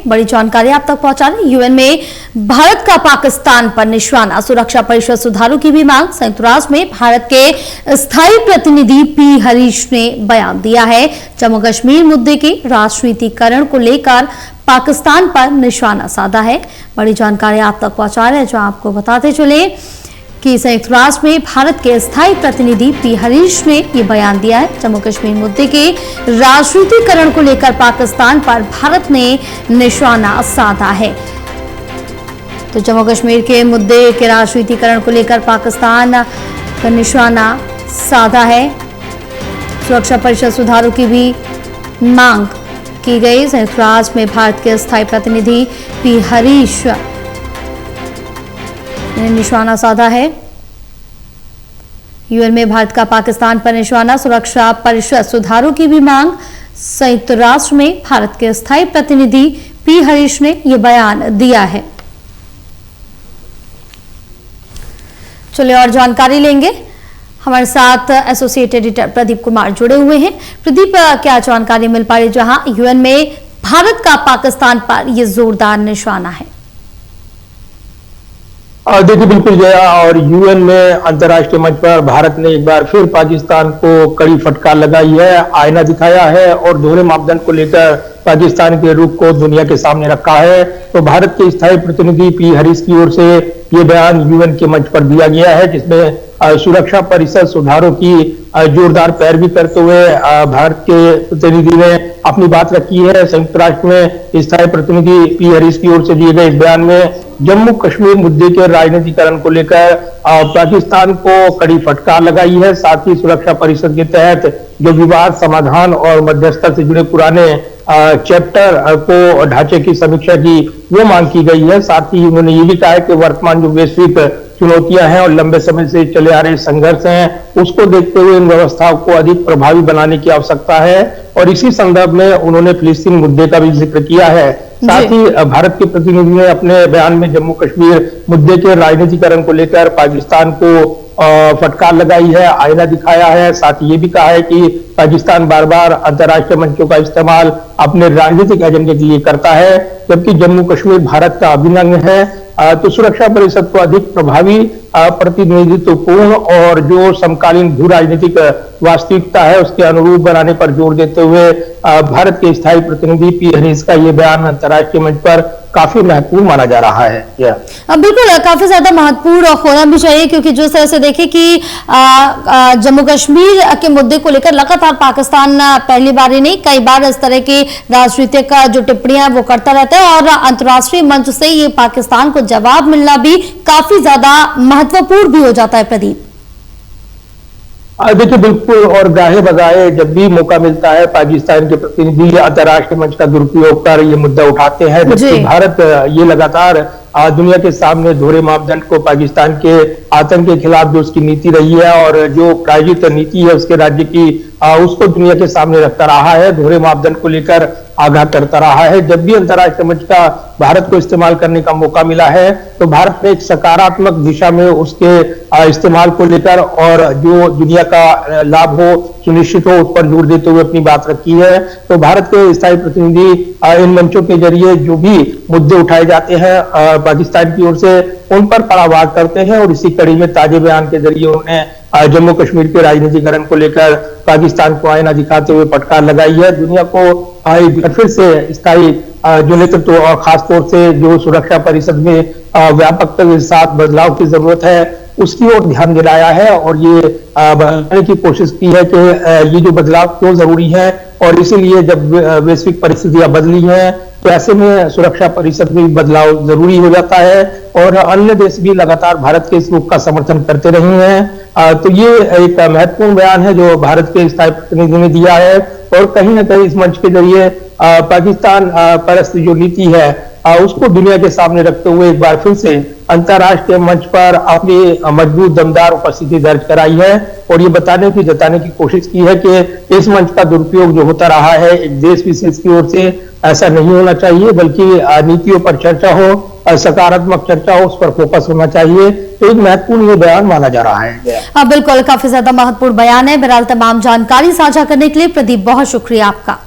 बड़ी जानकारी आप तक पहुंचा रहे। यूएन में भारत का पाकिस्तान पर निशाना, सुरक्षा परिषद सुधारों की भी मांग। संयुक्त राष्ट्र में भारत के स्थायी प्रतिनिधि पी हरीश ने बयान दिया है। जम्मू कश्मीर मुद्दे के राष्ट्रीयकरण को लेकर पाकिस्तान पर निशाना साधा है। बड़ी जानकारी आप तक पहुंचा रहे हैं, जो आपको बताते चले कि संयुक्त राष्ट्र में भारत के स्थायी प्रतिनिधि पी हरीश ने यह बयान दिया है। जम्मू कश्मीर मुद्दे के राष्ट्रीयकरण को लेकर पाकिस्तान पर भारत ने निशाना साधा है। तो जम्मू कश्मीर के मुद्दे के राष्ट्रीयकरण को लेकर पाकिस्तान का निशाना साधा है। सुरक्षा परिषद सुधारों की भी मांग की गई। संयुक्त राष्ट्र में भारत के स्थायी प्रतिनिधि पी हरीश ने निशाना साधा है। यूएन में भारत का पाकिस्तान पर निशाना, सुरक्षा परिषद सुधारों की भी मांग। संयुक्त राष्ट्र में भारत के स्थायी प्रतिनिधि पी हरीश ने यह बयान दिया है। चलिए और जानकारी लेंगे। हमारे साथ एसोसिएट एडिटर प्रदीप कुमार जुड़े हुए हैं। प्रदीप, क्या जानकारी मिल पा रही जहां यूएन में भारत का पाकिस्तान पर यह जोरदार निशाना है? देखिए, बिल्कुल जया, और यूएन में अंतर्राष्ट्रीय मंच पर भारत ने एक बार फिर पाकिस्तान को कड़ी फटकार लगाई है, आईना दिखाया है और दोहरे मापदंड को लेकर पाकिस्तान के रुख को दुनिया के सामने रखा है। तो भारत के स्थायी प्रतिनिधि पी हरीश की ओर से ये बयान यूएन के मंच पर दिया गया है, जिसमें सुरक्षा परिषद सुधारों की जोरदार पैरवी करते हुए भारत के प्रतिनिधि ने अपनी बात रखी है। संयुक्त राष्ट्र में स्थायी प्रतिनिधि पी हरीश की ओर से दिए गए इस बयान में जम्मू कश्मीर मुद्दे के राजनीतिकरण को लेकर पाकिस्तान को कड़ी फटकार लगाई है। साथ ही सुरक्षा परिषद के तहत जो विवाद समाधान और मध्यस्थता से जुड़े पुराने चैप्टर को ढांचे की समीक्षा की वो मांग की गई है। साथ ही उन्होंने ये भी कहा है कि वर्तमान जो वैश्विक चुनौतियां हैं और लंबे समय से चले आ रहे संघर्ष हैं, उसको देखते हुए इन व्यवस्थाओं को अधिक प्रभावी बनाने की आवश्यकता है। और इसी संदर्भ में उन्होंने फिलिस्तीन मुद्दे का भी जिक्र किया है। साथ ही भारत के प्रतिनिधि ने अपने बयान में जम्मू कश्मीर मुद्दे के राजनीतिकरण को लेकर पाकिस्तान को फटकार लगाई है, आईना दिखाया है। साथ ही ये भी कहा है कि पाकिस्तान बार बार अंतर्राष्ट्रीय मंचों का इस्तेमाल अपने राजनीतिक एजेंडे के लिए करता है, जबकि जम्मू कश्मीर भारत का अभिन्न अंग है। तो सुरक्षा परिषद को अधिक प्रभावी, प्रतिनिधित्वपूर्ण और जो समकालीन भू राजनीतिक वास्तविकता है उसके अनुरूप बनाने पर जोर देते हुए भारत के स्थायी प्रतिनिधि पी हरीश का ये बयान अंतर्राष्ट्रीय मंच पर काफी महत्वपूर्ण माना जा रहा है। बिल्कुल, काफी ज्यादा महत्वपूर्ण होना भी चाहिए, क्योंकि जिस तरह से देखें कि जम्मू कश्मीर के मुद्दे को लेकर लगातार पाकिस्तान पहली बार ही नहीं कई बार इस तरह की राजनीतिक जो टिप्पणियां वो करता रहता है, और अंतर्राष्ट्रीय मंच से ये पाकिस्तान को जवाब मिलना भी काफी ज्यादा महत्वपूर्ण भी हो जाता है। प्रदीप, देखिए, बिल्कुल, और गाहे बगाहे जब भी मौका मिलता है पाकिस्तान के प्रतिनिधि अंतर्राष्ट्रीय मंच का दुरुपयोग कर ये मुद्दा उठाते हैं, जबकि भारत ये लगातार दुनिया के सामने दोहरे मापदंड को पाकिस्तान के आतंक के खिलाफ जो उसकी नीति रही है और जो प्रायोजित नीति है उसके राज्य की, उसको दुनिया के सामने रखता रहा है, दोहरे मापदंड को लेकर आगाह करता रहा है। जब भी अंतर्राष्ट्रीय मंच का भारत को इस्तेमाल करने का मौका मिला है तो भारत ने एक सकारात्मक दिशा में उसके इस्तेमाल को लेकर और जो दुनिया का लाभ हो सुनिश्चित हो उस पर जोर देते हुए अपनी बात रखी है। तो भारत के स्थायी प्रतिनिधि इन मंचों के जरिए जो भी मुद्दे उठाए जाते हैं पाकिस्तान की ओर से उन पर पड़ावार करते हैं, और इसी कड़ी में ताजे बयान के जरिए उन्होंने जम्मू कश्मीर के राजनीतिकरण को लेकर पाकिस्तान को आईना दिखाते हुए फटकार लगाई है। दुनिया को फिर से स्थायी जो नेतृत्व और खासतौर से जो सुरक्षा परिषद में व्यापकता के साथ बदलाव की जरूरत है उसकी ओर ध्यान दिलाया है, और ये बताने की कोशिश की है कि ये जो बदलाव क्यों जरूरी है, और इसीलिए जब वैश्विक परिस्थितियां बदली हैं तो ऐसे में सुरक्षा परिषद में बदलाव जरूरी हो जाता है, और अन्य देश भी लगातार भारत के इस रुख का समर्थन करते रहे हैं। तो ये एक महत्वपूर्ण बयान है जो भारत के स्थायी प्रतिनिधि ने दिया है, और कहीं ना कहीं इस मंच के जरिए पाकिस्तान परस्त जो नीति है उसको दुनिया के सामने रखते हुए एक बार फिर से अंतर्राष्ट्रीय मंच पर अपनी मजबूत दमदार उपस्थिति दर्ज कराई है, और ये जताने की कोशिश की है कि इस मंच का दुरुपयोग जो होता रहा है एक देश विशेष की ओर से ऐसा नहीं होना चाहिए, बल्कि नीतियों पर चर्चा हो, सकारात्मक चर्चा हो, उस पर फोकस होना चाहिए। तो एक महत्वपूर्ण ये बयान माना जा रहा है। बिल्कुल, काफी ज्यादा महत्वपूर्ण बयान है। बहरहाल तमाम जानकारी साझा करने के लिए प्रदीप बहुत शुक्रिया आपका।